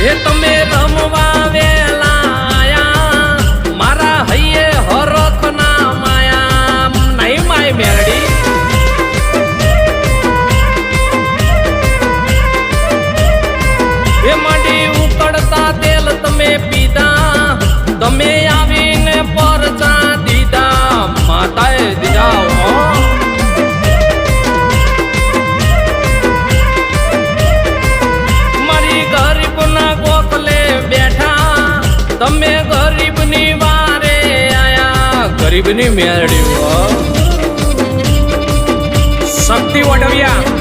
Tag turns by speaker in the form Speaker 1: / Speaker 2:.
Speaker 1: એ તમે રમવા વેલા આયા મારા હૈયે હરખ ના માયા નહીં માય મેરડી એ માડી ઉકળતા તેલ તમે પીધા તમે આવીને પરચા દીધા માતાએ દીધા મારી ગરીબ ના ગોખલે બેઠા તમે ગરીબ ની વારે આયા ગરીબ ની મેરડી શક્તિ વડવિયા